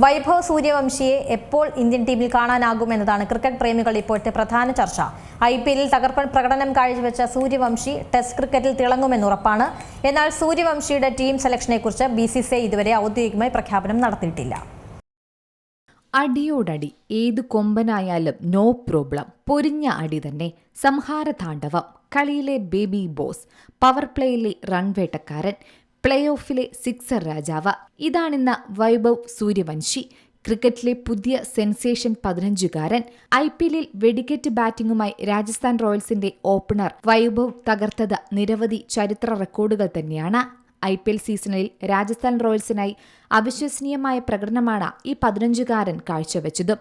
വൈഭവ് സൂര്യവംശിയെ എപ്പോൾ ഇന്ത്യൻ ടീമിൽ കാണാനാകുമെന്നതാണ് ക്രിക്കറ്റ് പ്രേമികൾ ഇപ്പോഴത്തെ പ്രധാന ചർച്ച. IPL-ൽ തകർപ്പൻ പ്രകടനം കാഴ്ചവെച്ച സൂര്യവംശി ടെസ്റ്റ് ക്രിക്കറ്റിൽ തിളങ്ങുമെന്നുറപ്പാണ്. എന്നാൽ സൂര്യവംശിയുടെ ടീം സെലക്ഷനെക്കുറിച്ച് BCCI ഇതുവരെ ഔദ്യോഗികമായി പ്രഖ്യാപനം നടത്തിയിട്ടില്ല. അടിയോടടി ഏതു കൊമ്പനായാലും നോ പ്രോബ്ലം. പൊരിഞ്ഞ അടി തന്നെ. സംഹാരതാണ്ഡവം. കളിയിലെ ബേബി ബോസ്. പവർ പ്ലേയിലെ റൺവേട്ടക്കാരൻ. പ്ലേ ഓഫിലെ സിക്സർ രാജാവ്. ഇതാണിന്ന് വൈഭവ് സൂര്യവംശി. ക്രിക്കറ്റിലെ പുതിയ സെൻസേഷൻ 15-കാരൻ. IPL-ൽ വെടിക്കെറ്റ് ബാറ്റിംഗുമായി രാജസ്ഥാൻ റോയൽസിന്റെ ഓപ്പണർ വൈഭവ് തകർത്തത് നിരവധി ചരിത്ര റെക്കോർഡുകൾ തന്നെയാണ്. IPL സീസണിൽ രാജസ്ഥാൻ റോയൽസിനായി അവിശ്വസനീയമായ പ്രകടനമാണ് ഈ 15-കാരൻ കാഴ്ചവെച്ചത്.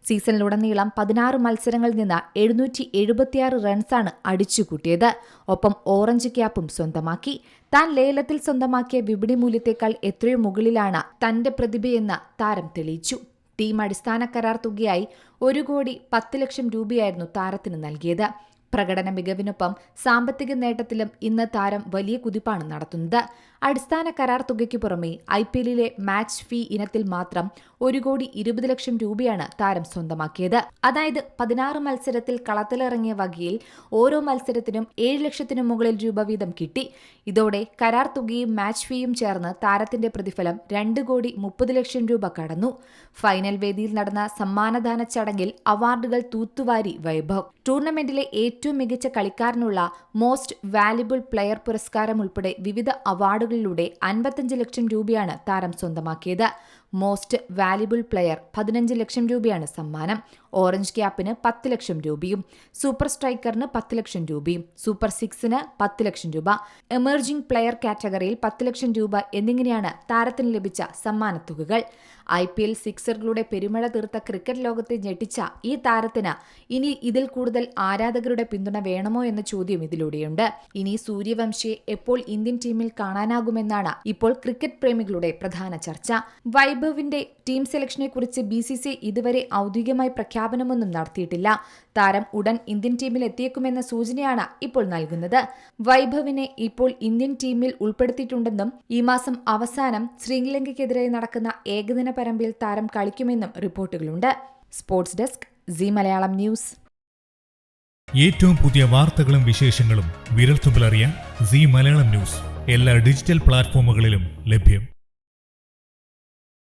സീസണിലുടനീളം 16 മത്സരങ്ങളിൽ നിന്ന് 776 റൺസാണ് അടിച്ചുകൂട്ടിയത്. ഒപ്പം ഓറഞ്ച് ക്യാപ്പും സ്വന്തമാക്കി. താൻ ലേലത്തിൽ സ്വന്തമാക്കിയ വിപണി മൂല്യത്തേക്കാൾ എത്രയോ മുകളിലാണ് തന്റെ പ്രതിഭയെന്ന് താരം തെളിയിച്ചു. ടീം അടിസ്ഥാന കരാർ തുകയായി 1,10,00,000 രൂപയായിരുന്നു താരത്തിന് നൽകിയത്. പ്രകടന മികവിനൊപ്പം സാമ്പത്തിക നേട്ടത്തിലും ഇന്ന് താരം വലിയ കുതിപ്പാണ് നടത്തുന്നത്. അടിസ്ഥാന കരാർ തുകയ്ക്ക് പുറമെ IPL-ലെ മാച്ച് ഫീ ഇനത്തിൽ മാത്രം 1,20,00,000 രൂപയാണ് താരം സ്വന്തമാക്കിയത്. അതായത് 16 മത്സരത്തിൽ കളത്തിലിറങ്ങിയ വകയിൽ ഓരോ മത്സരത്തിനും 7 ലക്ഷത്തിനു മുകളിൽ രൂപ വീതം കിട്ടി. ഇതോടെ കരാർ തുകയും മാച്ച് ഫീയും ചേർന്ന് താരത്തിന്റെ പ്രതിഫലം 2,30,00,000 രൂപ കടന്നു. ഫൈനൽ വേദിയിൽ നടന്ന സമ്മാനദാന ചടങ്ങിൽ അവാർഡുകൾ തൂത്തുവാരി വൈഭവ്. ടൂർണമെന്റിലെ ഏറ്റവും മികച്ച കളിക്കാരനുള്ള മോസ്റ്റ് വാല്യുബിൾ പ്ലെയർ പുരസ്കാരം ഉൾപ്പെടെ വിവിധ അവാർഡുകളിലൂടെ 55 ലക്ഷം രൂപയാണ് താരം സ്വന്തമാക്കിയത്. മോസ്റ്റ് വാല്യുബിൾ പ്ലെയർ 15 ലക്ഷം രൂപയാണ് സമ്മാനം. ഓറഞ്ച് ക്യാപ്പിന് 10 ലക്ഷം രൂപയും സൂപ്പർ സ്ട്രൈക്കറിന് 10 ലക്ഷം രൂപയും സൂപ്പർ സിക്സിന് 10 ലക്ഷം രൂപ, എമർജിംഗ് പ്ലെയർ കാറ്റഗറിയിൽ 10 ലക്ഷം രൂപ എന്നിങ്ങനെയാണ് താരത്തിന് ലഭിച്ച സമ്മാനത്തുകകൾ. IPL സിക്സറുകളുടെ പെരുമഴ തീർത്ത ക്രിക്കറ്റ് ലോകത്തെ ഞെട്ടിച്ച ഈ താരത്തിന് ഇനി ഇതിൽ കൂടുതൽ ആരാധകരുടെ പിന്തുണ വേണമോ എന്ന ചോദ്യം ഇതിലൂടെയുണ്ട്. ഇനി സൂര്യവംശിയെ എപ്പോൾ ഇന്ത്യൻ ടീമിൽ കാണാനാകുമെന്നാണ് ഇപ്പോൾ ക്രിക്കറ്റ് പ്രേമികളുടെ പ്രധാന ചർച്ച. വൈഭവിന്റെ ടീം സെലക്ഷനെ കുറിച്ച് BCCI ഇതുവരെ ഔദ്യോഗികമായി പ്രഖ്യാപനമൊന്നും നടത്തിയിട്ടില്ല. താരം ഉടൻ ഇന്ത്യൻ ടീമിൽ എത്തിയേക്കുമെന്ന സൂചനയാണ് ഇപ്പോൾ നൽകുന്നത്. വൈഭവിനെ ഇപ്പോൾ ഇന്ത്യൻ ടീമിൽ ഉൾപ്പെടുത്തിയിട്ടുണ്ടെന്നും ഈ മാസം അവസാനം ശ്രീലങ്കയ്ക്കെതിരെ നടക്കുന്ന ഏകദിന പരമ്പരയിൽ താരം കളിക്കുമെന്നും റിപ്പോർട്ടുകളുണ്ട്. Sports desk Zee Malayalam news. ഏറ്റവും പുതിയ വാർത്തകളും വിശേഷങ്ങളും വിരൽത്തുമ്പിലറിയാൻ സീ മലയാളം ന്യൂസ് എല്ലാ ഡിജിറ്റൽ പ്ലാറ്റ്ഫോമുകളിലും ലഭ്യം.